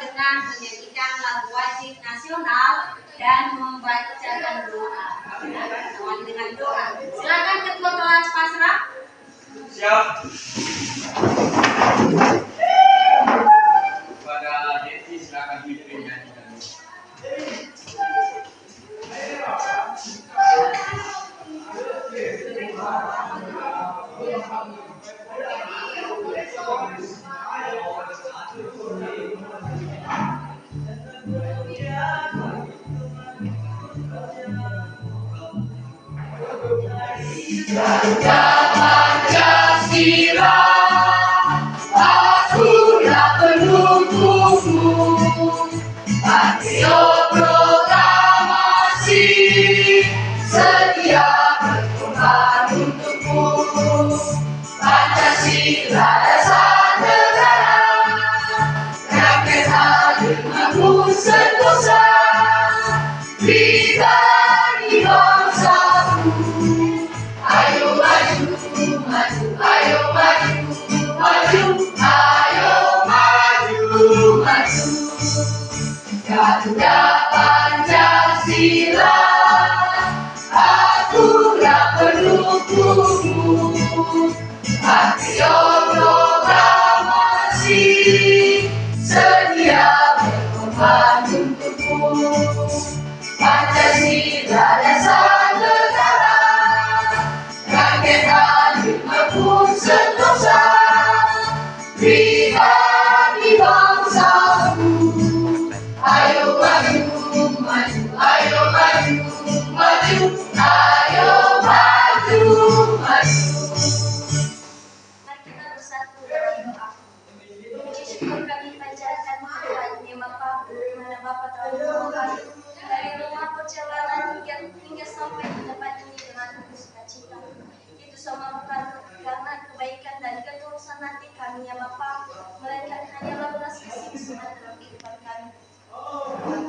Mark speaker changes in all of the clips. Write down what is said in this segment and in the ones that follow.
Speaker 1: dengan menyanyikan lagu wajib nasional dan membacakan doa. Awali dengan doa. Silakan ketua kelas pasrah.
Speaker 2: Siap. Kepada Devi silakan pimpin nyanyikan.
Speaker 3: Pancasila, akulah pendukungmu. Patriot proklamasi, setia berkorban untukmu. Pancasila dasar negara, rakyat hadir mampu sentosa. Kita di bangsaku. Ayo maju, maju, ayo maju, maju, ayo maju, maju. Garuda Pancasila, akulah pendukungmu. Patriot proklamasi, sedia berkorban untukmu. Pancasila dasar negara, rakyat hadir mampu sentosa. Pribadi bangsaku. Ayo maju, maju, ayo maju, maju, ayo maju, maju.
Speaker 1: Mari kita bersatu dalam doa. Puji syukur kami panjatkan kehadirannya Bapa, di mana Bapa telah membawa kami dari rumah perjalanan hingga sampai di tempat ini dengan penuh sukacita. Itu semua bukan karena kebaikan dan ketulusan hati kami ya Bapa, melainkan hanyalah belas kasihan dalam kehidupan kami.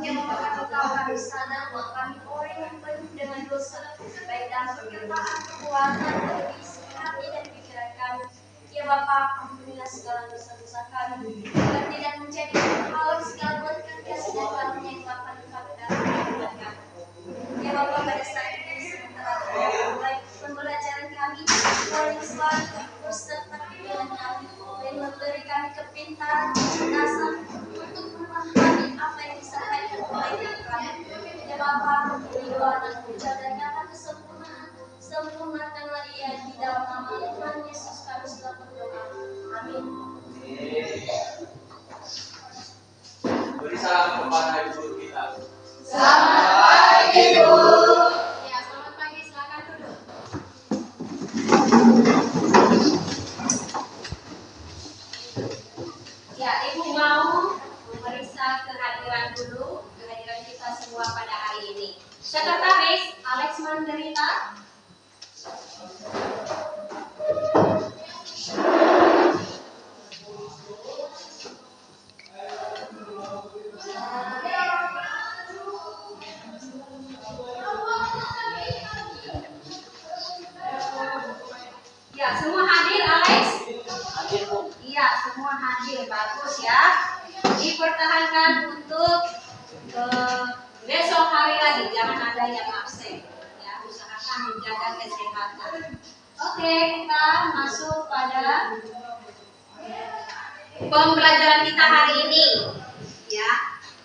Speaker 1: Yang Bapa tahu kami sadar bahwa kami orang yang penuh dengan dosa, baik dalam perkataan, perbuatan, kondisi hati dan pikiran kami. Ya Bapa, ampunilah segala dosa-dosa kami, agar tidak menjadi hal segala berkat kasih dan karunia yang Bapa limpahkan dalam kehidupan kami. Ya Bapa, pada saat ini sementara mulai pembelajaran kami, Tuhan selalu berserta dengan kami dan memberi kami kepintaran, kecerdasan untuk memahami apa yang disampaikan oleh kami. Ya Bapa, ini doa dan puja dan nyata kesempurnaan, sempurnakanlah ia di dalam nama Tuhan Yesus kami sudah berdoa. Amin.
Speaker 2: Beri salam kepada ibu guru kita.
Speaker 3: Selamat pagi, Bu.
Speaker 1: Ya, selamat pagi, silakan duduk. Ya, Ibu mau memeriksa kehadiran dulu, kehadiran kita semua pada hari ini. Sekretaris Alex Manderita. Ya, semua hadir Alex?
Speaker 2: Hadir, Bu.
Speaker 1: Iya, semua hadir. Bagus ya. Dipertahankan untuk besok hari lagi. Jangan ada yang absen. Ya, usahakan menjaga kesehatan. Oke, kita masuk pada pembelajaran kita hari ini. Ya,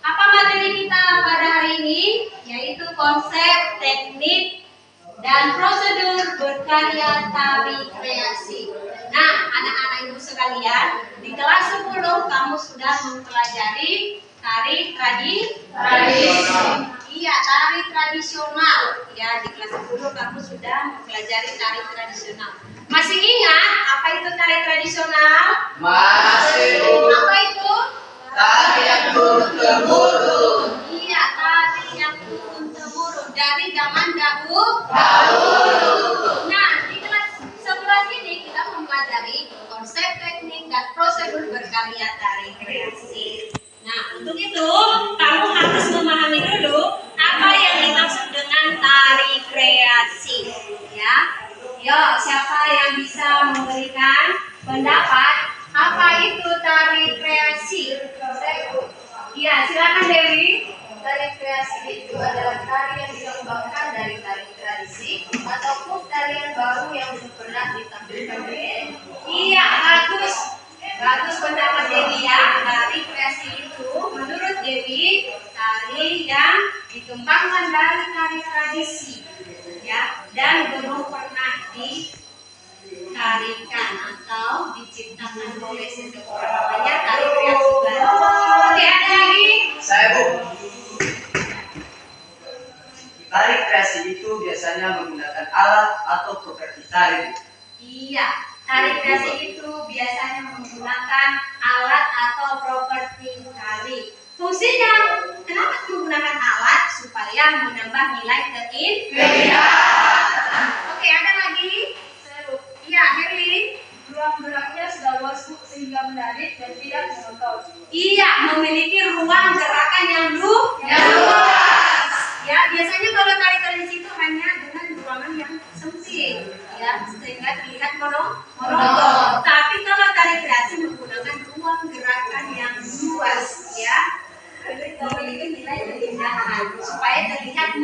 Speaker 1: apa materi kita pada hari ini? Yaitu konsep, teknik, dan prosedur berkarya tari kreasi. Nah, anak-anak ibu sekalian, di kelas 10 kamu sudah mempelajari tari tradisional. Iya, tari tradisional. Ya, di kelas 10 kamu sudah mempelajari tari tradisional. Masih ingat apa itu tari tradisional?
Speaker 3: Masih.
Speaker 1: Apa itu?
Speaker 3: Tari yang turun-temurun.
Speaker 1: Iya, tari yang turun-temurun dari zaman dahulu. Nah, di kelas 11 ini kita mempelajari konsep, teknik, dan prosedur berkarya tari kreasi. Nah, untuk itu kamu harus memahami dulu apa yang dimaksud dengan tari kreasi. Ya, yo, siapa yang bisa memberikan pendapat apa itu tari kreasi? Iya, silakan Dewi. Tari kreasi itu adalah tari yang dikembangkan dari tari tradisi ataupun tarian baru yang belum pernah ditampilkan. Iya, bagus. Bagus pendapat Dewi ya. Tari kreasi itu menurut Dewi tari yang dikembangkan dari tari tradisi ya dan belum pernah ditarikan atau diciptakan oleh seseorang, namanya tari kreasi baru. Oke, ada lagi?
Speaker 3: Saya Bu. Tari kreasi itu biasanya menggunakan alat atau properti tari.
Speaker 1: Iya, tari kreasi itu biasanya menggunakan alat atau properti tari. Fungsinya, kenapa menggunakan alat? Supaya menambah nilai keindahan. Oke, ada lagi? Iya, Herli.
Speaker 4: Ruang-geraknya sudah luas sehingga menarik dan tidak monoton.
Speaker 1: Iya, memiliki ruang gerakan yang luas. Ya, biasanya kalau tari tradisi itu hanya dengan ruangan yang sempit, ya, sehingga terlihat monoton. Tapi kalau tari kreasi menggunakan ruang gerakan yang luas, ya, memiliki nilai keindahan supaya terlihat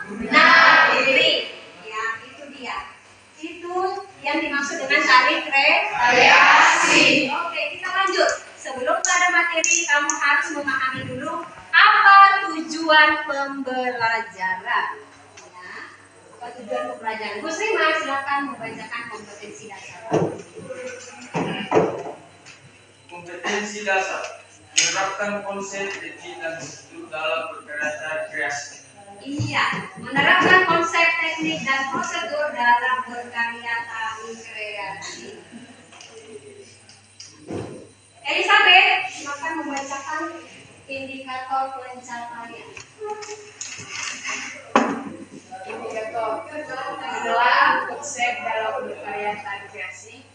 Speaker 1: menarik. Ya, itu dia. Itu yang dimaksud dengan tari kreasi. Oke, kita lanjut. Sebelum pada materi, kamu harus memahami dulu apa tujuan pembelajaran. Ya, apa tujuan pembelajaran? Bu Sri, silakan membacakan kompetensi dasar.
Speaker 2: Kompetensi dasar menerapkan konsep teknik dan prosedur dalam berkreasi kreasi.
Speaker 1: Iya, menerapkan konsep teknik dan prosedur dalam berkarya tari kreasi. Elizabeth, silakan membacakan indikator pencapaian.
Speaker 4: Indikator adalah konsep dalam berkarya tari kreasi.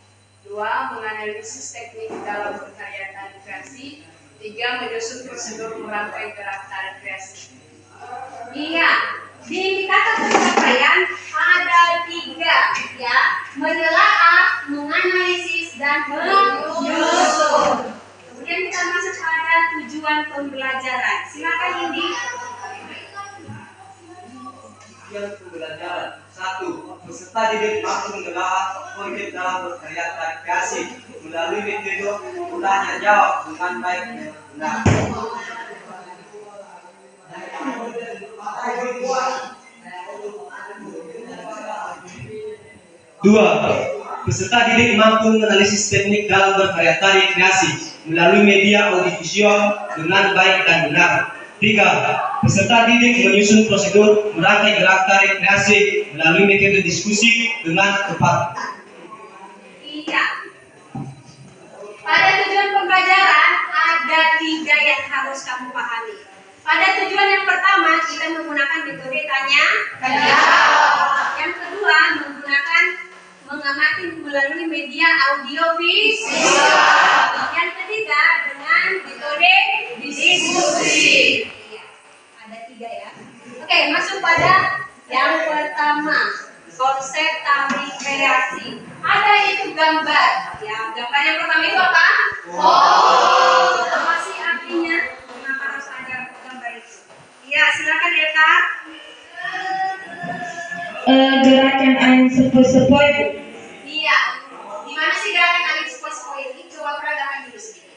Speaker 4: 2. Menganalisis teknik dalam berkarya tari kreasi. 3. Menyusun prosedur merangkai gerak tari kreasi.
Speaker 1: Iya, di indikator pencapaian ada 3 ya, menelaah, menganalisis dan menyusun. Kemudian kita masuk pada tujuan pembelajaran. Silakan Indi.
Speaker 3: Tujuan pembelajaran 1. Peserta didik mampu menelaah konsep dalam berkarya tari kreasi melalui metode tanya jawab dengan baik dan benar.
Speaker 5: 2. Peserta didik mampu menganalisis teknik dalam berkarya tari kreasi melalui media audiovisual dengan baik dan benar. 3. Peserta didik menyusun prosedur merangkai gerak tari kreasi melalui metode diskusi dengan tepat.
Speaker 1: Iya. Pada tujuan pembelajaran ada 3 yang harus kamu pahami. Pada tujuan yang pertama kita menggunakan metode tanya jawab. Yang kedua menggunakan mengamati melalui media audiovisual. Yang ketiga dengan metode diskusi. Iya, ada 3 ya. Oke, masuk pada yang pertama, konsep tari kreasi. Ada itu gambar. Ya, gambar yang pertama itu apa? Apa sih artinya? Kenapa harus ada gambar itu? Iya, silakan Eta.
Speaker 6: Gerakan angin sepoi-sepoi.
Speaker 1: Iya. Di mana sih gerakan angin sepoi-sepoi ini? Coba peragakan dulu sedikit.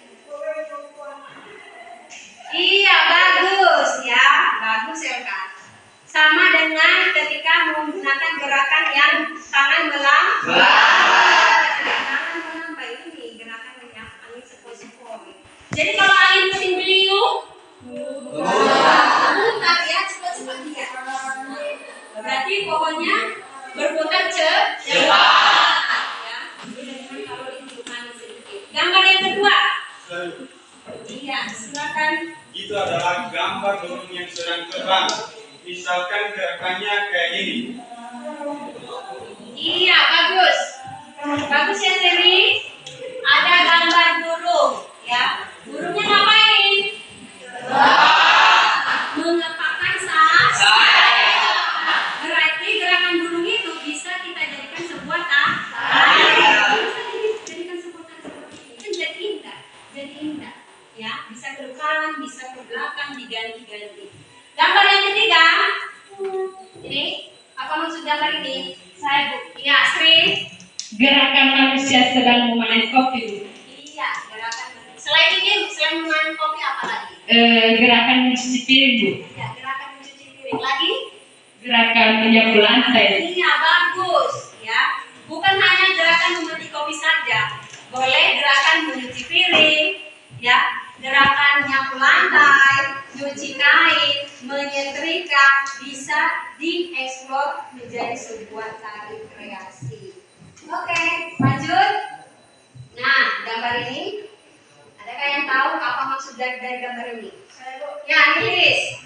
Speaker 1: Iya, bagus ya. Bagus ya, Kak. Sama dengan ketika menggunakan gerakan yang tangan melambai. Tangan melambai ini gerakan yang angin sepoi-sepoi. Jadi kalau angin puting beliung, putar ya, cepat-cepat dia. Berarti pokoknya berputar cepat. Ya, dengan kalau ditunjukkan sedikit. Gambar yang kedua. Iya, silakan.
Speaker 7: Itu adalah gambar burung yang sedang terbang. Misalkan gerakannya kayak gini.
Speaker 1: Iya, bagus. Bagus ya, Seri. Ada gambar burung, ya. Burungnya ngapain? Mengepakkan sayap. Berarti gerakan burung itu bisa kita jadikan sebuah tari. Bisa dijadikan sebuah tari. Kan jadi indah, ya. Bisa
Speaker 8: depan, bisa ke belakang, diganti-ganti. Gambar yang ketiga, ini apa maksud gambar ini? Ya, Sri.
Speaker 6: Gerakan manusia sedang memanen kopi, Bu.
Speaker 8: Iya, gerakan. Selain ini, selain memanen kopi apa lagi?
Speaker 6: Gerakan mencuci piring, Bu.
Speaker 8: Ya, gerakan mencuci piring. Lagi?
Speaker 6: Gerakan menyapu lantai.
Speaker 8: Iya, bagus. Ya, bukan hanya gerakan memetik kopi saja. Boleh gerakan mencuci piring, ya, gerakan nyapu lantai, nyuci kain, menyetrika, bisa dieksplor menjadi sebuah tari kreasi. Oke, lanjut. Nah, gambar ini, adakah yang tahu apa maksud dari gambar ini? Ya, Iris.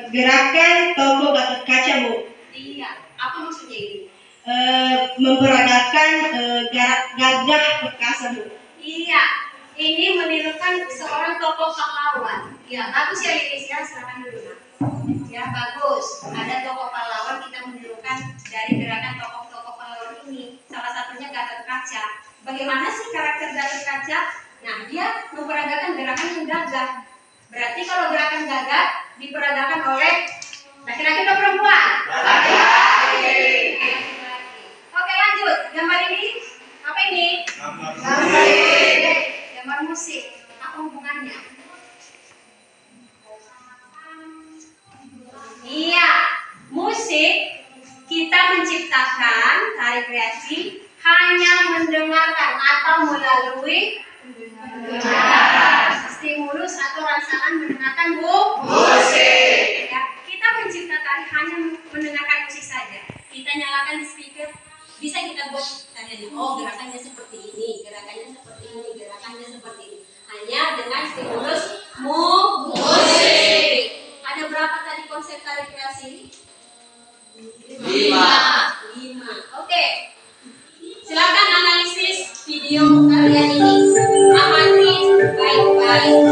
Speaker 6: Gerakan toko Gatot Kaca, Bu.
Speaker 8: Iya, apa maksudnya ini?
Speaker 6: Memperagakan gagah perkasa, Bu.
Speaker 8: Iya, ini menirukan seorang tokoh pahlawan. Ya, bagus ya Iris ya, silakan dulu. Nah. Ya, bagus. Ada tokoh pahlawan, kita menirukan dari gerakan tokoh-tokoh pahlawan ini. Salah satunya Gatot Kaca. Bagaimana sih karakter Gatot Kaca? Nah, dia memperagakan gerakan yang gagah. Berarti kalau gerakan gagah diperagakan oleh laki-laki atau perempuan? Laki-laki. Oke, lanjut. Gambar ini apa ini? Gambar musik. Apa hubungannya? Iya, musik kita menciptakan tari kreasi hanya mendengarkan atau melalui stimulus atau rasakan mendengarkan musik. Ya, kita mencipta tari hanya mendengarkan musik saja. Kita nyalakan di speaker, bisa kita buat tarian. Oh, gerakannya seperti ini, gerakannya seperti ini, gerakannya seperti ini. Hanya dengan stimulus musik. Ada berapa tadi konsep tari kreasi? 5. Oke. Silakan analisis video kalian ini. Amati baik-baik.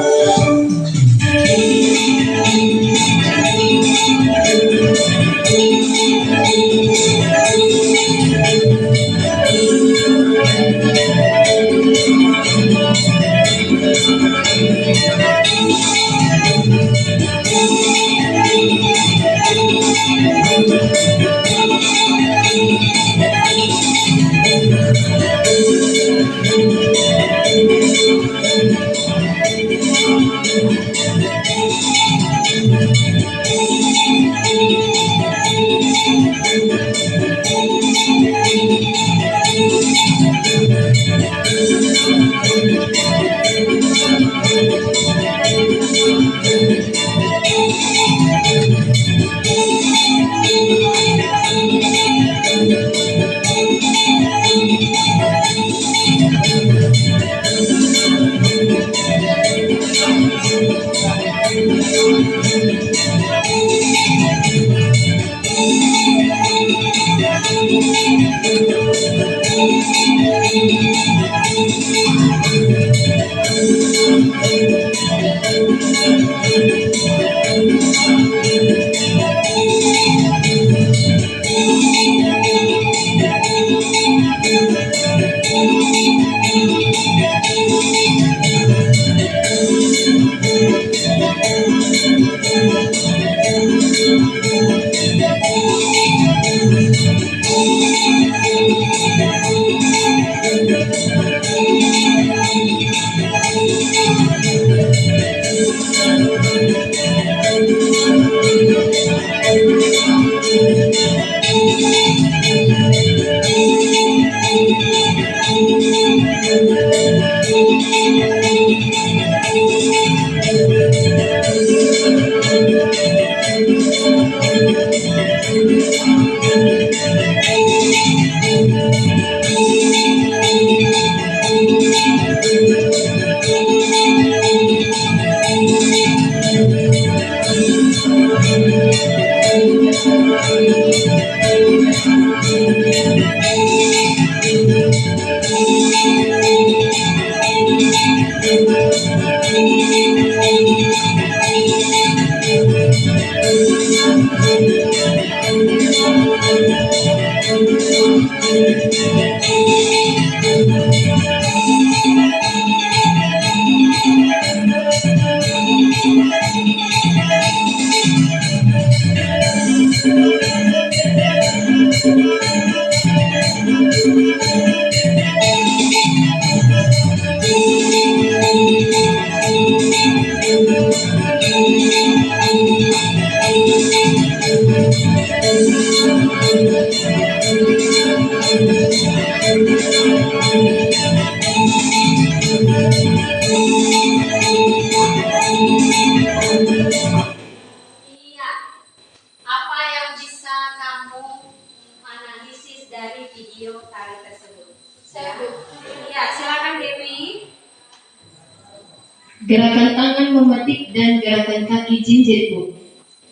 Speaker 6: Gerakan tangan memetik dan gerakan kaki jinjit, Bu.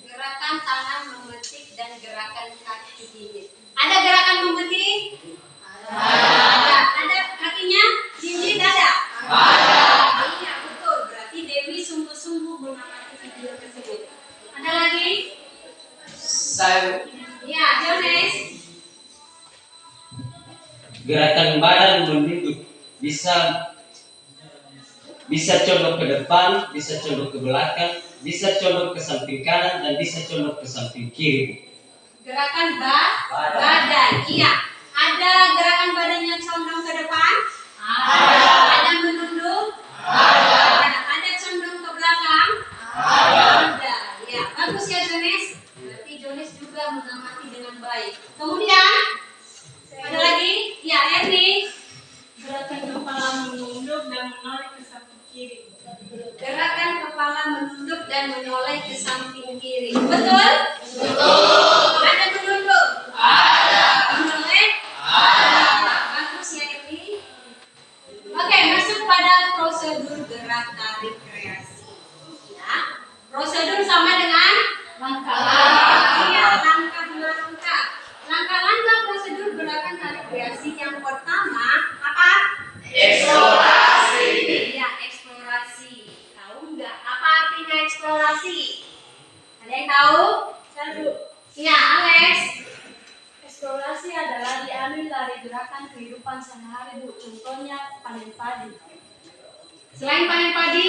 Speaker 8: Gerakan tangan memetik dan gerakan kaki jinjit. Ada gerakan memetik? Ada. Ada kakinya? Jinjit ada? Iya, betul. Berarti Dewi sungguh-sungguh mengamati video tersebut. Ada lagi?
Speaker 3: Saya
Speaker 8: Iya, Jones.
Speaker 3: gerakan badan menunduk, bisa condong ke depan, bisa condong ke belakang, bisa condong ke samping kanan, dan bisa condong ke samping kiri.
Speaker 8: Gerakan badan. Iya. Ada gerakan badannya condong ke depan? Ada menunduk? Ada condong ke belakang? Ada. Ya, bagus ya Jones. Berarti Jones juga mengamati dengan baik. Kemudian ada lagi? Ya, Erni.
Speaker 1: Gerakan kepala menunduk dan menoleh ke samping kiri.
Speaker 8: Gerakan kepala menunduk dan menoleh ke samping kiri. Betul? Ada menunduk? Menoleh? Bagus ya Erni. Oke, masuk pada prosedur gerak tarik kreasi. Ya. Prosedur sama dengan langkah. Iya, langkah-langkah. Langkah-langkah prosedur gerakan tarik kreasi yang pertama apa?
Speaker 3: Eksplorasi.
Speaker 8: Iya, eksplorasi. Tahu nggak apa artinya eksplorasi? Ada yang tahu?
Speaker 1: Satu,
Speaker 8: Iya, Alex.
Speaker 1: eksplorasi adalah diambil dari gerakan kehidupan sehari-hari, Bu. Contohnya panen padi.
Speaker 8: Selain panen padi,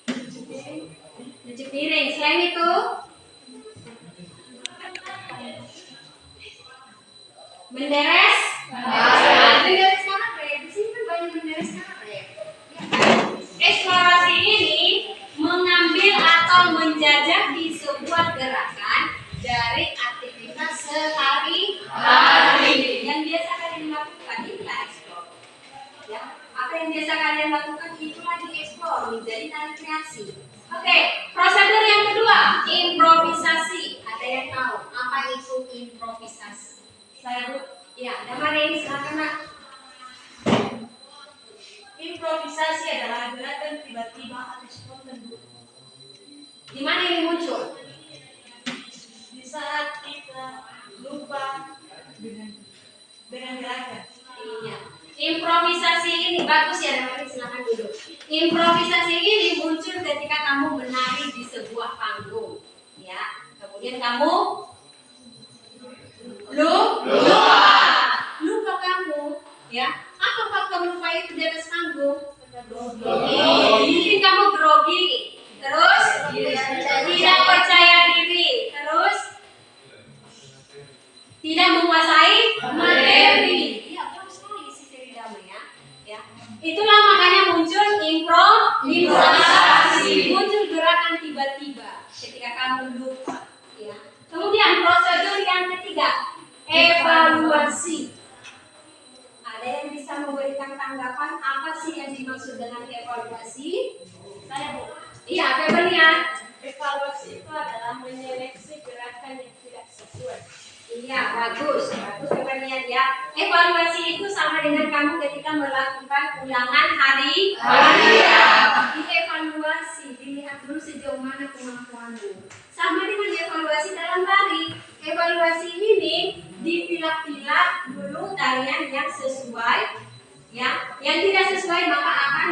Speaker 8: cuci piring. Selain itu, menderes. Menderes karet. Di sini kan banyak menderes karet. Ya. Eksplorasi ini mengambil atau menjajaki sebuah gerakan dari aktivitas sehari-hari yang biasa kalian lakukan. Inilah eksplor. Ya, apa yang biasa kalian lakukan itulah dieksplor menjadi tarik kreasi. Oke, prosedur yang kedua, improvisasi. Ada yang tahu apa itu improvisasi?
Speaker 1: Saya, Bu.
Speaker 8: Ya, ada mana ini silakan Nak.
Speaker 1: Improvisasi adalah gerakan tiba-tiba atau spontan, Bu.
Speaker 8: Di mana ini muncul?
Speaker 1: Di saat kita lupa dengan gerakan.
Speaker 8: Iya. Improvisasi ini bagus ya, Mari silakan duduk. Improvisasi ini muncul ketika kamu menari di sebuah panggung, ya. Kemudian kamu lupa kamu, ya. Apa faktor lupa itu di atas panggung? Mungkin kamu grogi, terus tidak percaya diri, terus tidak menguasai materi. Iya, bagus sekali si Serida ya. Itulah makanya muncul improvisasi, muncul gerakan tiba-tiba ketika kamu lupa. Ya. Kemudian prosedur yang ketiga, evaluasi. Ada yang bisa memberikan tanggapan apa sih yang dimaksud dengan evaluasi?
Speaker 1: Saya, Bu.
Speaker 8: Iya, Febria.
Speaker 1: Evaluasi itu adalah menyeleksi gerakan yang tidak sesuai.
Speaker 8: Iya, bagus Febria ya. Evaluasi itu sama dengan kamu ketika melakukan ulangan hari. Dievaluasi, dilihat dulu sejauh mana kemampuanmu. Sama dengan evaluasi dalam tari. Evaluasi ini dipilah-pilah dulu tarian yang sesuai, ya. Yang tidak sesuai maka akan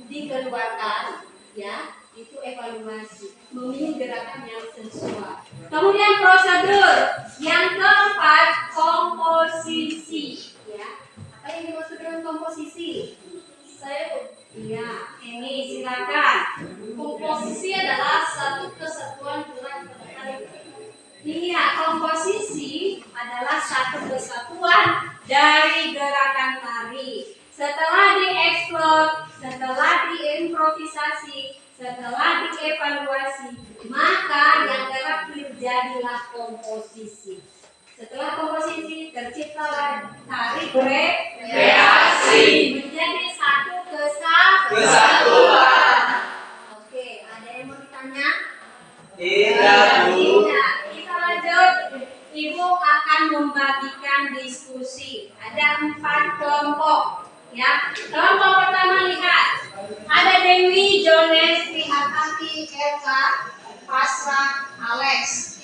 Speaker 8: dikeluarkan, ya. Itu evaluasi, memilih gerakan yang sesuai. Kemudian prosedur yang keempat, komposisi, ya. Apa yang dimaksud dengan komposisi?
Speaker 1: Saya,
Speaker 8: Iya, ini silakan.
Speaker 1: komposisi adalah satu kesatuan gerak tarik.
Speaker 8: Iya, komposisi adalah satu kesatuan dari gerakan tari. Setelah dieksplor, setelah diimprovisasi, setelah dievaluasi, maka yang terakhir jadilah komposisi. Setelah komposisi terciptalah tari kreasi menjadi satu kesatuan. Oke, ada yang mau ditanya?
Speaker 3: Tidak, Bu.
Speaker 8: Tidak. Kita lanjut. Ibu akan membagikan diskusi. Ada 4 kelompok. Ya, kelompok pertama lihat. Ada Dewi, Jones, Prihatati, Eka, Pasra, Alex.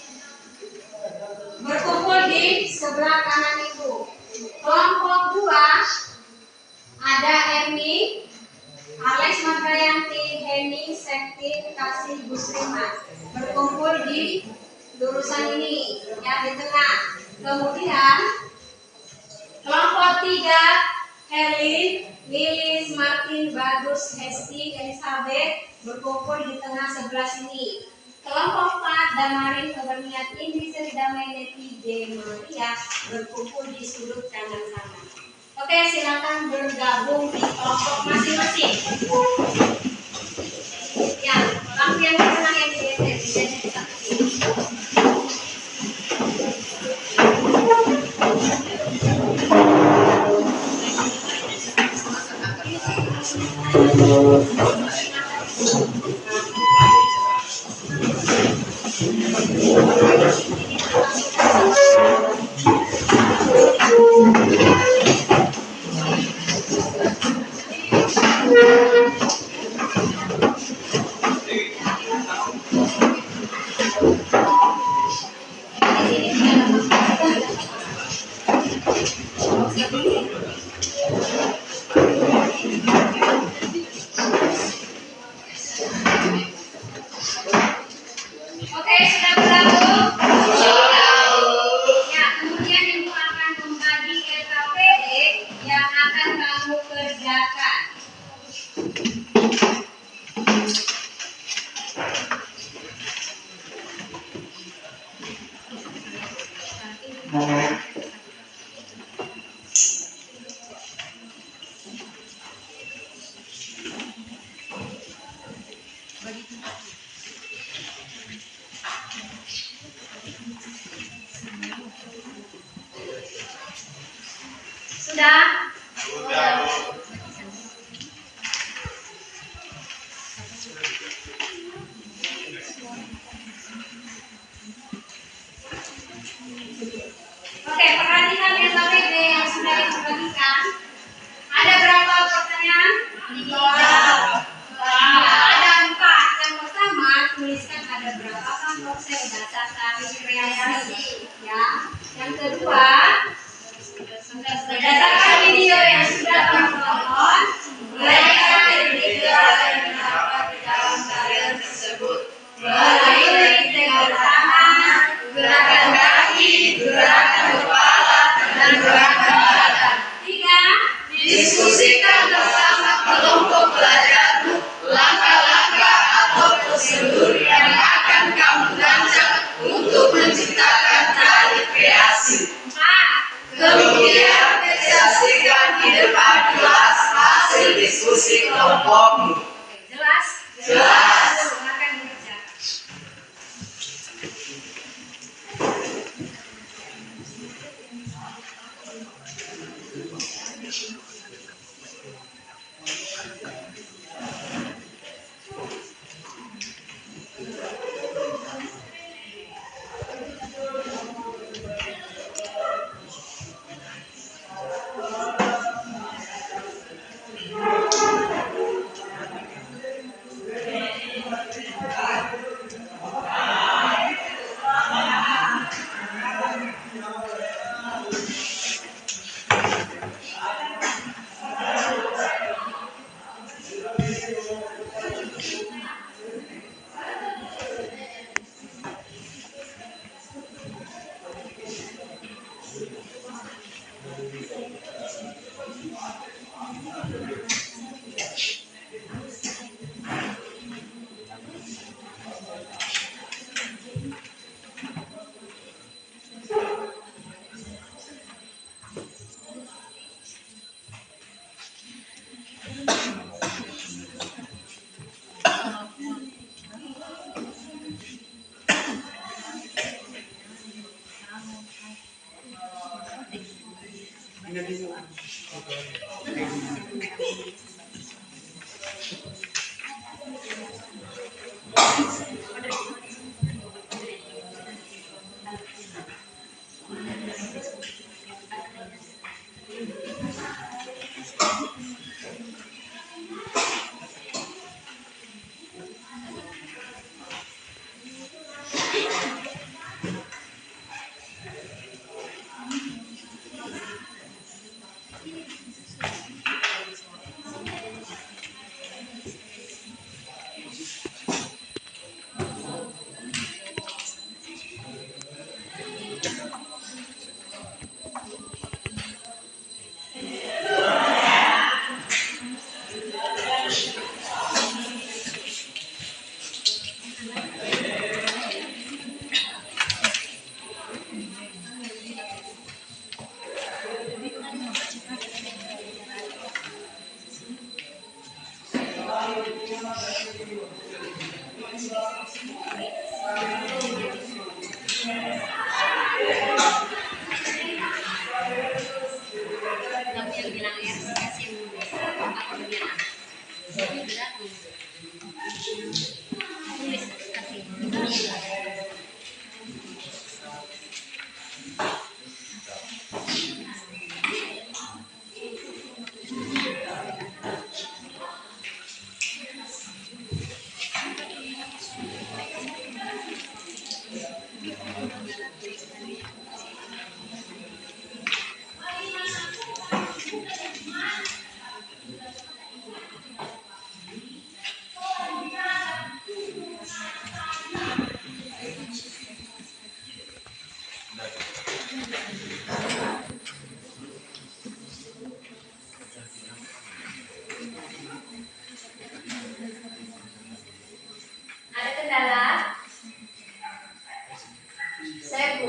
Speaker 8: Berkumpul di sebelah kanan ibu. Kelompok 2 ada Erni, Alex Margayanti, Henny, Septin, Kasih, Busriman. Berkumpul di lurusan ini, ya di tengah. Kemudian kelompok 3 Herlin, Lilis, Martin, Bagus, Hesti, Elizabeth berkumpul di tengah sebelah sini. Kelompok 4 Damarin, Keberniat, Indi, Seridamai, Neti, J, Maria berkumpul di sudut kanan sana. Oke, silakan bergabung di kelompok masing-masing. Ya, lampu yang di tengah yang digeser, bisa satu. Oke, sudah bergabung? Ya, kemudian ibu akan membagi LKPD yang akan kamu kerjakan. Sudah? Kamu yang bilang ya, kasih aku bilang. Ini berat nih. Tulis kasih. Ada kendala? Saya Bu.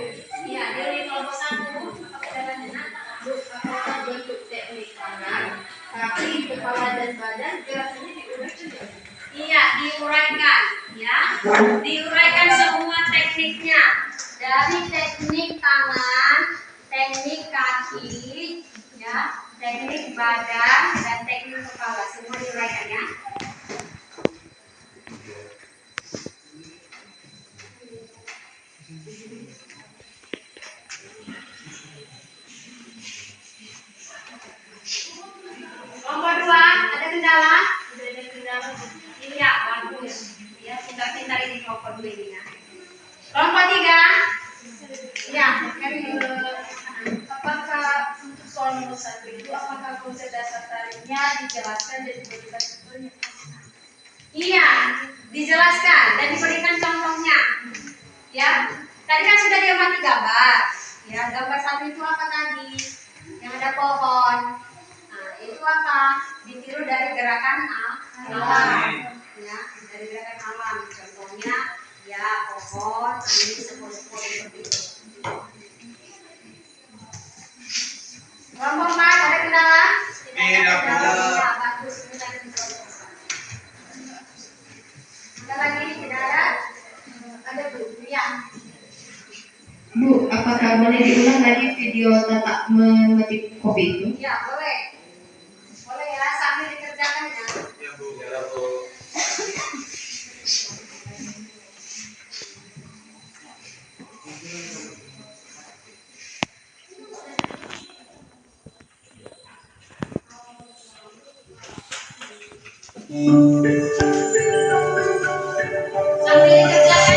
Speaker 8: Iya, dari kelompok 1 apa kendalanya?
Speaker 4: Bu, apakah bentuk teknik tangan, kaki, kepala, dan badan gerakannya diuraikan tidak?
Speaker 8: Iya, diuraikan ya. Diuraikan semua tekniknya. Dari teknik tangan, teknik kaki, ya, teknik badan dan teknik kepala semua diuraikan ya. Kelompok 2, ada kendala?
Speaker 4: Tidak ada kendala.
Speaker 8: Iya, bagus. Ya, pintar-pintar ini kelompok 2 ini ya. Kelompok 3, ya,
Speaker 4: Apakah untuk soal nomor 1 itu apakah konsep dasar tariknya dijelaskan dan diberikan contohnya?
Speaker 8: iya, dijelaskan dan diberikan contohnya. Ya, tadi kan sudah diamati gambar. Ya, gambar 1 itu apa tadi? Yang ada pohon. Nah, itu apa? Ditiru dari gerakan alam. Ya, dari gerakan alam. Contohnya, ya pohon, ini sepuluh-sepuluh seperti itu. Kelompok 4, ada kendala?
Speaker 3: Tidak ada kendala.
Speaker 8: Ya, bagus. Ini tadi dicontoh. Ada lagi? Tidak ada? Ada Bu. Ya.
Speaker 6: Bu, apakah boleh diulang lagi video tata memetik kopi itu?
Speaker 8: Ya, boleh. Boleh ya, sambil dikerjakan ya.
Speaker 2: Ya Bu. Ya Bu.
Speaker 8: Sambil dikerjakan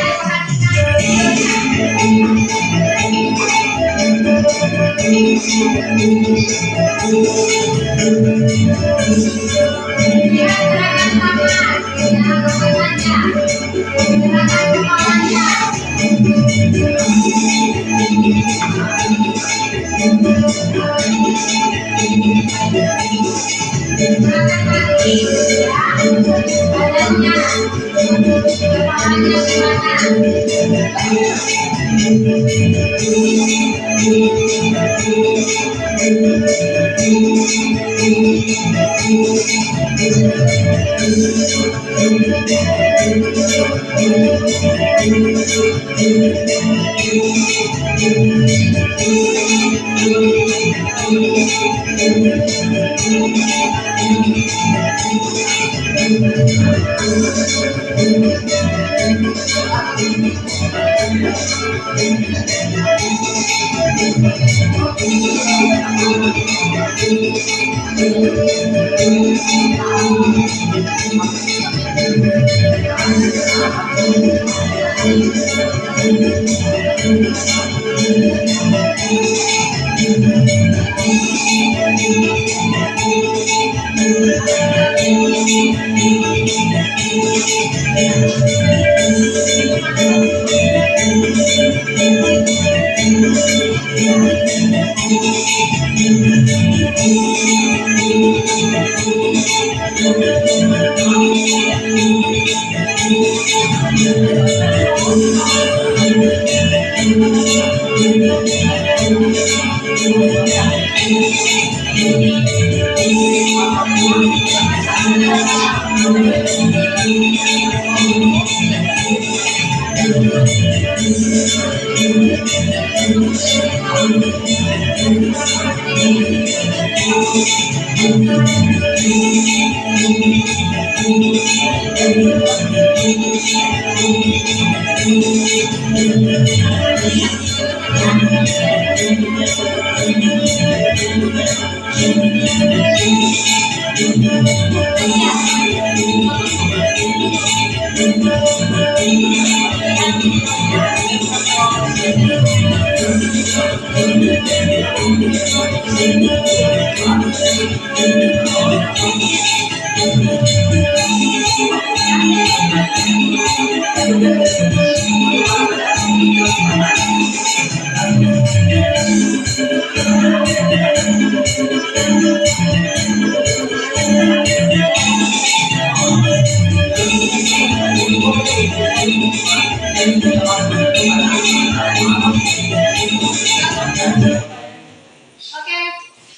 Speaker 8: Oke,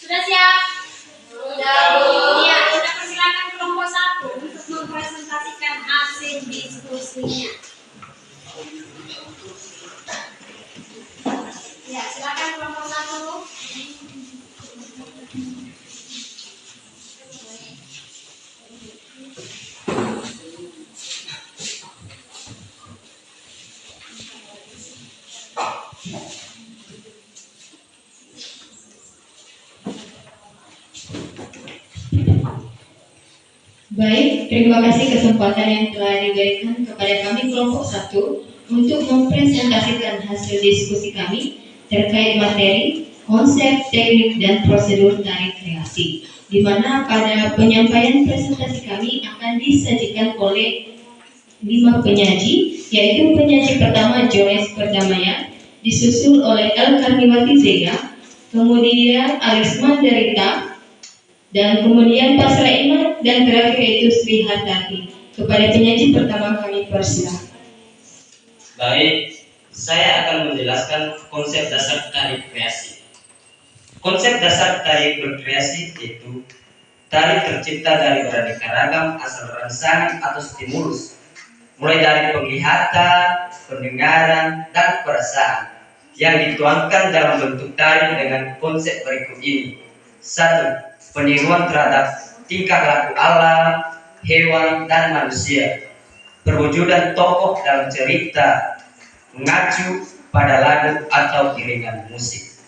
Speaker 8: sudah siap? Sudah, Bu. Iya, kita persilakan kelompok 1 untuk mempresentasikan hasil diskusinya. Ya, silakan kelompok 1.
Speaker 6: Baik, terima kasih kesempatan yang telah diberikan kepada kami kelompok 1 untuk mempresentasikan hasil diskusi kami terkait materi, konsep, teknik, dan prosedur tari kreasi, di mana pada penyampaian presentasi kami akan disajikan oleh 5 penyaji, yaitu penyaji pertama Joyce Perdamaian, disusul oleh El Karniwati Zega, kemudian Alisman Derita, dan kemudian Pasra Iman, dan terakhir yaitu Sri Hartati. Kepada penyaji pertama kami persilakan.
Speaker 5: Baik, saya akan menjelaskan konsep dasar tari kreasi. Konsep dasar tari berkreasi yaitu tari tercipta dari beraneka ragam asal rangsangan atau stimulus, mulai dari penglihatan, pendengaran, dan perasaan yang dituangkan dalam bentuk tari dengan konsep berikut ini. 1. Peniruan terhadap tingkah laku alam, hewan, dan manusia. Perwujudan tokoh dalam cerita mengacu pada lagu atau iringan musik.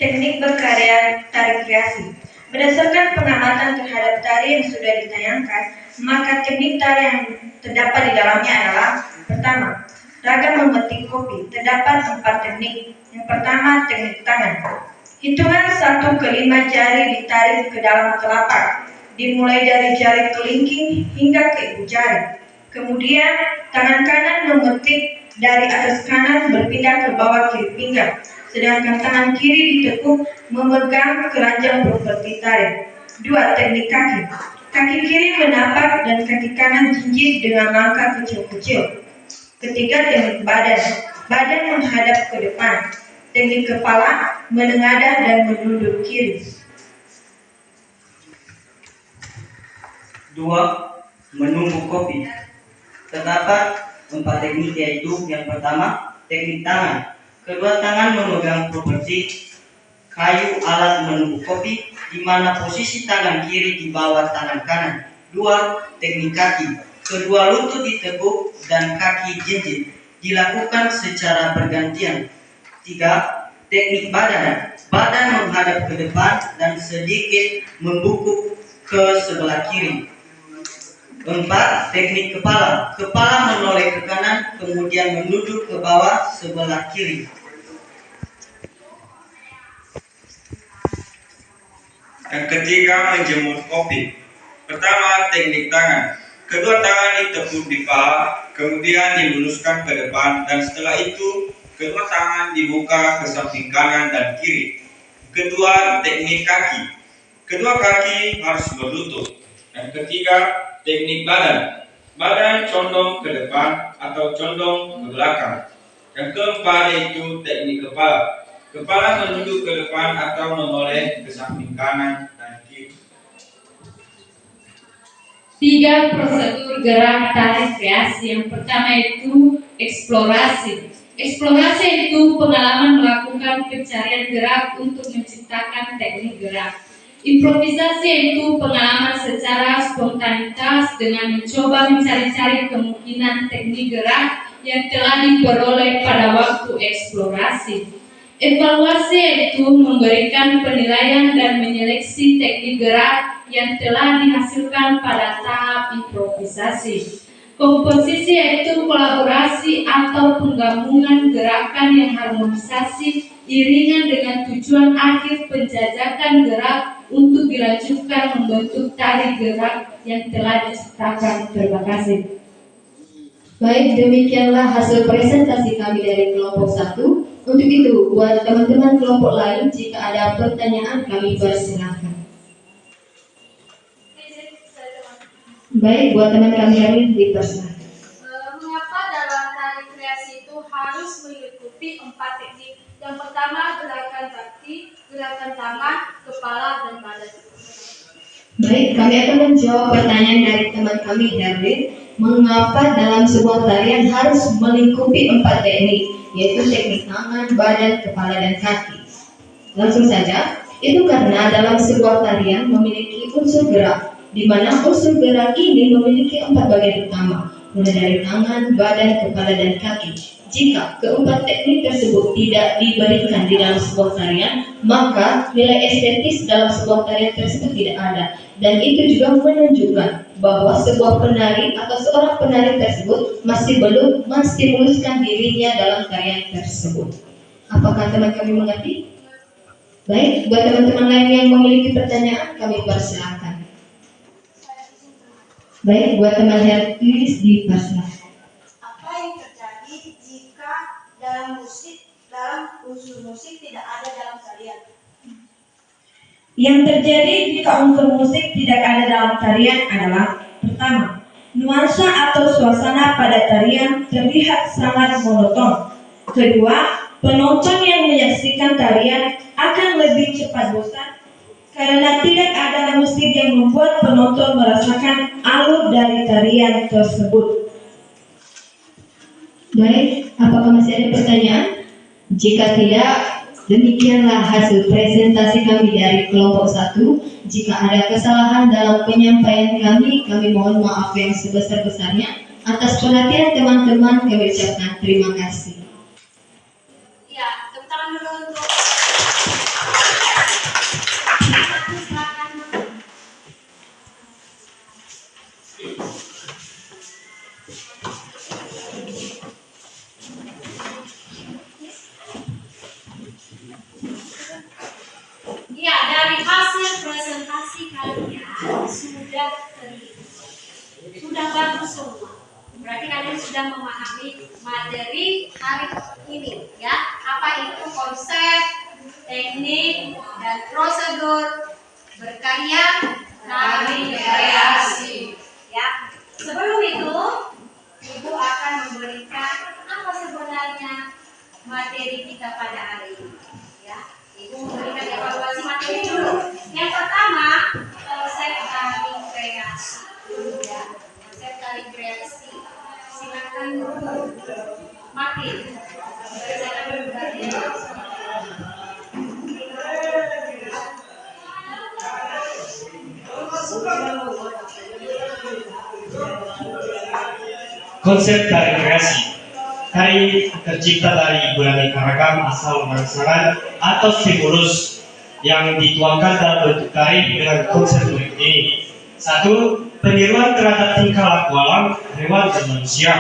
Speaker 1: Teknik berkarya tari kreasi. Berdasarkan pengamatan terhadap tari yang sudah ditayangkan, maka teknik tari yang terdapat di dalamnya adalah: pertama, ragam memetik kopi. Terdapat 4 teknik. Yang pertama, teknik tangan. Hitungan 1 ke 5 jari ditarik ke dalam telapak, dimulai dari jari kelingking hingga ke ibu jari. Kemudian, tangan kanan memetik dari atas kanan berpindah ke bawah kiri pinggang, sedangkan tangan kiri ditekuk memegang keranjang properti tari. 2. Teknik kaki. Kaki kiri menapak dan kaki kanan jinjit dengan langkah kecil-kecil. Ketiga, teknik badan. Badan menghadap ke depan. Teknik kepala, menengadah dan menunduk kiri.
Speaker 3: 2. Menumbuk kopi. Terdapat 4 teknik, yaitu yang pertama, teknik tangan. Kedua tangan memegang properti kayu alat menumbuk kopi, di mana posisi tangan kiri di bawah tangan kanan. 2. Teknik kaki. Kedua lutut ditekuk dan kaki jinjit, dilakukan secara bergantian. 3. Teknik badan. Badan menghadap ke depan dan sedikit membungkuk ke sebelah kiri. 4. Teknik kepala. Kepala menoleh ke kanan, kemudian menunduk ke bawah sebelah kiri.
Speaker 7: Yang ketiga, menjemur kopi. Pertama, teknik tangan. Kedua tangan ditekuk di paha, kemudian diluruskan ke depan, dan setelah itu kedua tangan dibuka ke samping kanan dan kiri. Kedua, teknik kaki. Kedua kaki harus berlutut. Yang ketiga, teknik badan. Badan condong ke depan atau condong ke belakang. Yang keempat yaitu teknik kepala. Kepala menunduk ke depan atau menoleh ke samping kanan dan kiri.
Speaker 6: 3 prosedur gerak tari kreasi. Yang pertama itu eksplorasi. Eksplorasi itu pengalaman melakukan pencarian gerak untuk menciptakan teknik gerak. Improvisasi itu pengalaman secara spontanitas dengan mencoba mencari-cari kemungkinan teknik gerak yang telah diperoleh pada waktu eksplorasi. Evaluasi yaitu memberikan penilaian dan menyeleksi teknik gerak yang telah dihasilkan pada tahap improvisasi. Komposisi yaitu kolaborasi atau penggabungan gerakan yang harmonisasi iringan dengan tujuan akhir penjajakan gerak untuk dilanjutkan membentuk tari gerak yang telah diciptakan. Terima kasih.
Speaker 9: Baik, demikianlah hasil presentasi kami dari kelompok 1. Untuk itu, buat teman-teman kelompok lain, jika ada pertanyaan kami persilahkan. Baik, buat teman kami lain dipersilahkan.
Speaker 1: Mengapa dalam tari kreasi itu harus mengikuti 4 teknik? Yang pertama gerakan kaki, gerakan tangan, kepala, dan badan.
Speaker 9: Baik, kami akan menjawab pertanyaan dari teman kami Herwin. Mengapa dalam sebuah tarian harus melingkupi 4 teknik, yaitu teknik tangan, badan, kepala, dan kaki? Langsung saja, itu karena dalam sebuah tarian memiliki unsur gerak, di mana unsur gerak ini memiliki 4 bagian utama, mulai dari tangan, badan, kepala, dan kaki. Jika keempat teknik tersebut tidak diberikan di dalam sebuah tarian, maka nilai estetis dalam sebuah tarian tersebut tidak ada. Dan itu juga menunjukkan bahwa sebuah penari atau seorang penari tersebut masih belum menstimuluskan dirinya dalam tarian tersebut. Apakah teman kami mengerti? Baik, buat teman-teman lain yang memiliki pertanyaan, kami persilakan. Baik, buat teman Hercules dipersilakan.
Speaker 1: Apa yang terjadi jika dalam unsur musik tidak ada dalam tarian?
Speaker 10: Yang terjadi jika unsur musik tidak ada dalam tarian adalah: pertama, nuansa atau suasana pada tarian terlihat sangat monoton. Kedua, penonton yang menyaksikan tarian akan lebih cepat bosan karena tidak ada musik yang membuat penonton merasakan alur dari tarian tersebut.
Speaker 9: Baik, apakah masih ada pertanyaan? Jika tidak, demikianlah hasil presentasi kami dari kelompok 1. Jika ada kesalahan dalam penyampaian kami mohon maaf yang sebesar-besarnya. Atas perhatian teman-teman, kami ucapkan terima kasih.
Speaker 8: Ya, tepuk tangan dulu untuk ya, dari hasil presentasi kalian sudah bagus semua. Berarti kalian sudah memahami materi hari ini, ya. Apa itu konsep, teknik, dan prosedur berkarya tari kreasi. Ya. Sebelum itu, Ibu akan memberikan apa sebenarnya materi kita pada hari ini. Ya. Ibu memberikan evaluasi materi dulu. Yang pertama, konsep tari kreasi. Ya, konsep tari kreasi. Silakan materi.
Speaker 5: Konsep tari kreasi. Tari tercipta dari beraneka ragam asal rangsangan atau stimulus yang dituangkan dalam bentuk tari dengan konsep berikut ini. 1. Peniruan terhadap tingkah laku alam, hewan, dan manusia.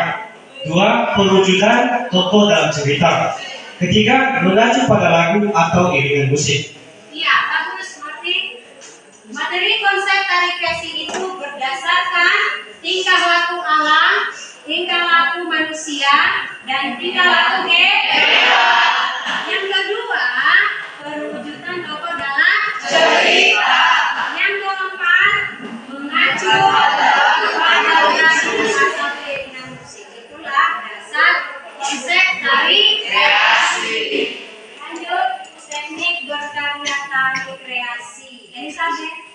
Speaker 5: 2. Perwujudan tokoh dalam cerita. 3. Mengacu pada lagu atau iringan musik.
Speaker 8: Iya, bagus. Materi konsep tari kreasi itu berdasarkan tingkah laku alam, tingkah laku manusia, dan tingkah laku hewan. Yang kedua, perwujudan tokoh dalam cerita. Yang keempat, mengacu pada lagu atau iringan musik. Itulah dasar konsep tari kreasi. Lanjut, teknik berkarya tari kreasi. Elizabeth.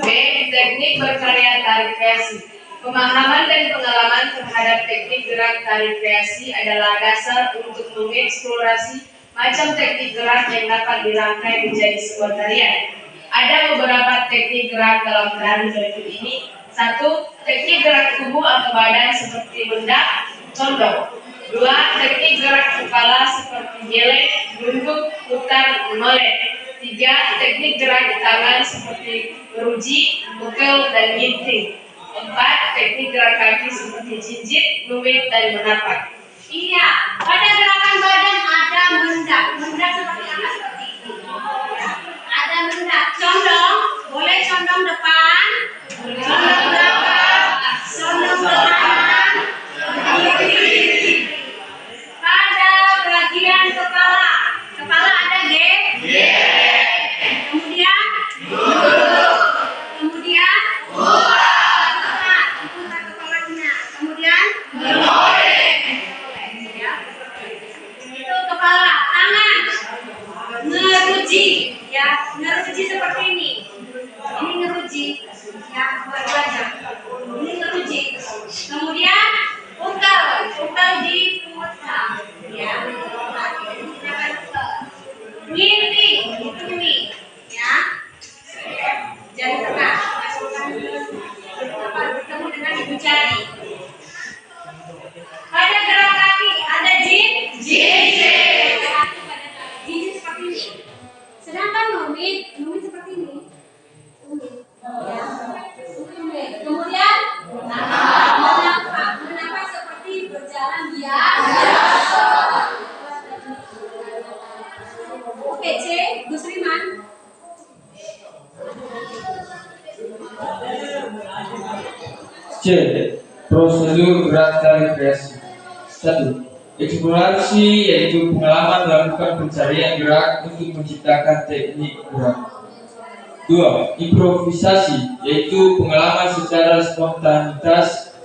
Speaker 4: B. Teknik berkarya tari kreasi. Pemahaman dan pengalaman terhadap teknik gerak tari kreasi adalah dasar untuk mengeksplorasi macam teknik gerak yang dapat dirangkai menjadi sebuah tarian. Ada beberapa teknik gerak dalam tari berikut ini. 1. Teknik gerak tubuh atau badan seperti mendak, condong. 2. Teknik gerak kepala seperti gelek, duduk, putar, menoleh. 3. Teknik gerak tangan seperti meruji, pukul, dan ginting. 4. Teknik gerak kaki seperti jinjit, lumit, dan menapak.
Speaker 8: Iya, pada gerakan badan ada mendak. Mendak seperti apa? Seperti ini. Ada mendak. Condong, boleh condong depan, condong belakang, condong ke kanan, kiri. Pada bagian kepala, kepala ada G. Kemudian duduk. Kemudian putar kepalanya. Kemudian ya. Itu kepala, tangan ngeruji, ya, ngeruji seperti ini. Ini ngeruji, ya, buat wajah. Ini ngeruji. Kemudian pukul diputar, ya. Ginting, itu ini, ya. Jari tengah, masukkan bertemu dengan ibu jari. Pada gerak kaki ada jinjit seperti ini. Sedangkan lumit seperti ini. Ya. Kemudian menapak seperti berjalan biasa. Oke, C, Gus Riman.
Speaker 11: C. Prosedur gerak tari kreasi. 1. Eksplorasi yaitu pengalaman melakukan pencarian gerak untuk menciptakan teknik gerak. 2. Improvisasi yaitu pengalaman secara spontanitas.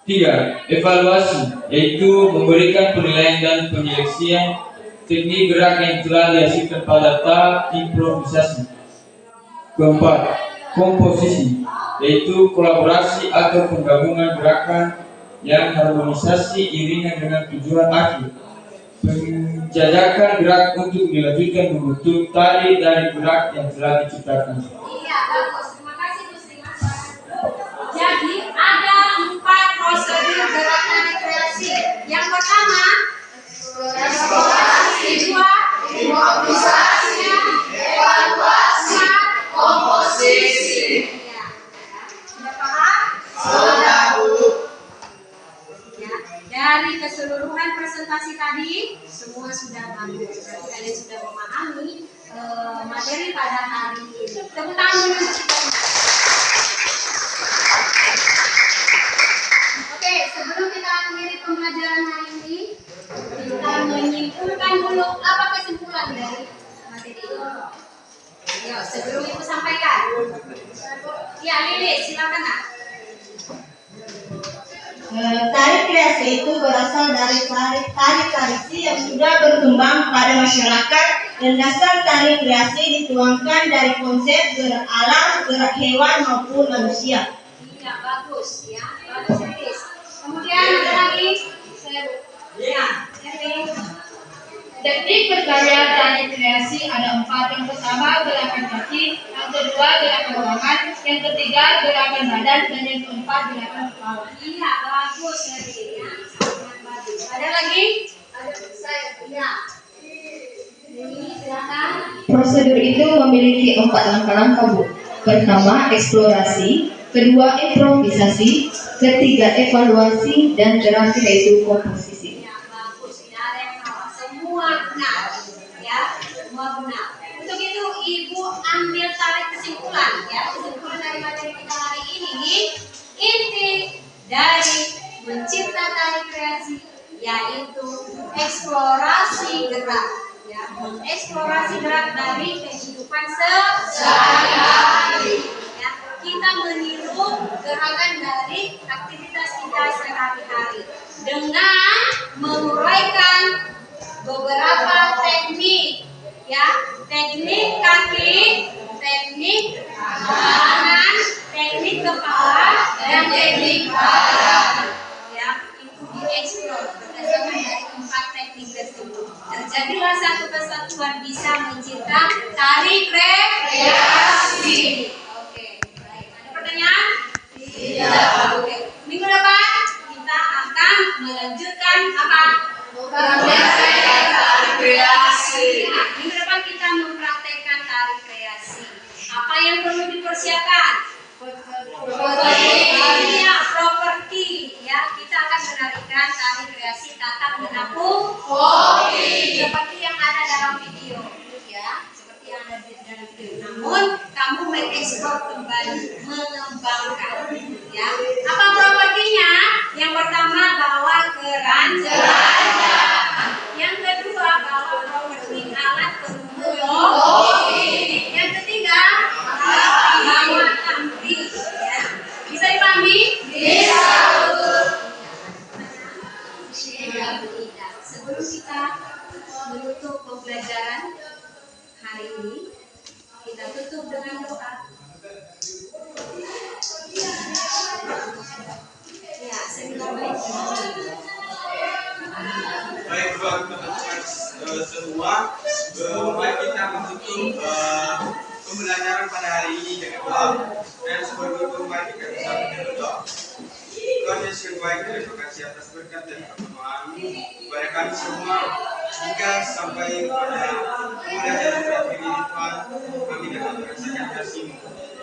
Speaker 11: 3. Evaluasi yaitu memberikan penilaian dan penyeleksian teknik gerak yang telah dihasilkan pada tahap improvisasi. 4. Komposisi yaitu kolaborasi atau penggabungan gerakan yang harmonisasi iringan dengan tujuan akhir. Penjajakan gerak untuk dilanjutkan membentuk tari dari gerak yang telah diciptakan.
Speaker 8: Iya, bagus. Terima kasih Gus Riman. Jadi ada 4 prosedur gerak tari kreasi. Yang pertama, eksplorasi. 2, improvisasi. Evaluasi. Komposisi. Ya. Sudah paham? Sudah, Bu. Ya. Dari keseluruhan presentasi tadi, semua sudah bagus. Berarti kalian sudah memahami materi pada hari ini. Tepuk tangan dulu untuk kita. Oke, sebelum kita akhiri pembelajaran hari ini, kita menyimpulkan dulu apa kesimpulan dari materi ini. Yo, sebelum Ibu sampaikan. Ya, Lili, silakan Nak.
Speaker 9: Tari kreasi itu berasal dari tari tradisi yang sudah berkembang pada masyarakat, dan dasar tari kreasi dituangkan dari konsep gerak alam, gerak hewan maupun manusia.
Speaker 8: Iya, bagus ya. Bagus, Lilis. Kemudian ada lagi? Ya,
Speaker 10: Teknik berkarya tari kreasi ada 4. Yang pertama gerakan kaki, yang kedua gerakan tangan, yang ketiga gerakan badan, dan yang keempat gerakan kepala.
Speaker 8: Iya, bagus Lili ya. Sangat bagus. Ada lagi? Ada saya. Ya. Lili, silakan.
Speaker 6: Prosedur itu memiliki 4 langkah-langkah, Bu. Pertama, eksplorasi. Kedua, improvisasi. Ketiga, evaluasi. Dan terakhir yaitu komposisi.
Speaker 8: Ya, bagus. Tidak ada yang salah. Semua benar. Ya, semua benar. Untuk itu, Ibu ambil tarik kesimpulan. Ya, kesimpulan dari materi kita hari ini. Inti dari mencipta tari kreasi yaitu eksplorasi gerak. Ya, eksplorasi gerak dari kehidupan sehari-hari. Ya, kita meniru gerakan dari aktivitas kita sehari-hari dengan menguraikan beberapa teknik, ya, teknik kaki, teknik tangan, teknik kepala, dan teknik badan. Ya, itu dieksplor berdasarkan dari 4 teknik tersebut. Terjadilah satu kesatuan bisa mencipta tari kreasi. Oke, baik. Ada pertanyaan? Tidak. Oke. Minggu depan kita akan melanjutkan apa? Mempraktekkan tari kreasi. Minggu depan kita mempraktekkan tari kreasi. Apa yang perlu dipersiapkan? Properti. Ya, kita akan menarikan tari kreasi tatap menapung kopi. Seperti yang ada dalam video. Ya, seperti yang ada di dalam video. Namun kamu mengeksplor kembali, mengembangkan. Ya, apa propertinya? Yang pertama bawa keranjang. Yang kedua bawa properti alat penumbuk kopi. Yang ketiga bawa tampi. Ya, bisa dipahami? Bisa. Sebelum kita menutup pembelajaran hari ini, kita tutup dengan doa. Ya, sebelum
Speaker 7: Baik buat teman-teman semua, mari kita menutup pembelajaran pada hari ini dengan doa. Dan sebelum itu mari kita bersama dengan doa. Tuhan Yesus yang baik, terima kasih atas berkat dan pertolongan kepada kami semua hingga sampai pada pembelajaran terakhir ini. Tuhan, kami dapat merasakan kasih-Mu.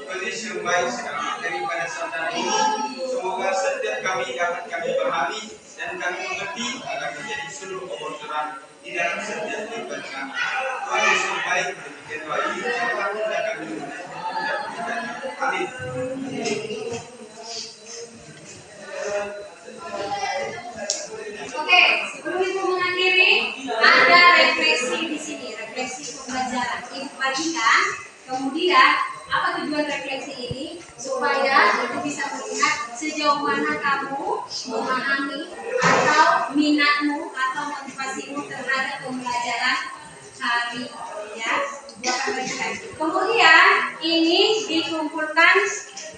Speaker 7: Tuhan Yesus yang baik, segala materi pada saat hari ini semoga setiap kami dapat kami pahami dan kami mengerti agar menjadi suluh kebenaran di dalam setiap kehidupan kami. Tuhan Yesus yang baik, demikian doa ini jangan tidak kami mengenai. Amin.
Speaker 8: Oke, sebelum Ibu mengakhiri, ada refleksi di sini, refleksi pembelajaran. Ibu bagikan, kemudian apa tujuan refleksi ini? Supaya Ibu bisa melihat sejauh mana kamu memahami atau minatmu atau motivasimu terhadap pembelajaran hari ya. Ibu akan bagikan. Kemudian ini dikumpulkan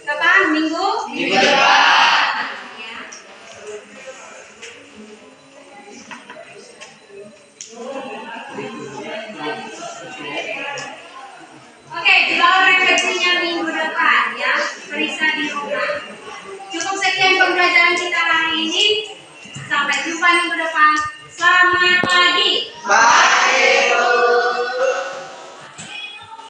Speaker 8: kapan? Minggu depan. Oke, dibawa refleksinya minggu depan ya, periksa di rumah. Cukup sekian pembelajaran kita hari ini. Sampai jumpa minggu depan. Selamat pagi.
Speaker 2: Bye.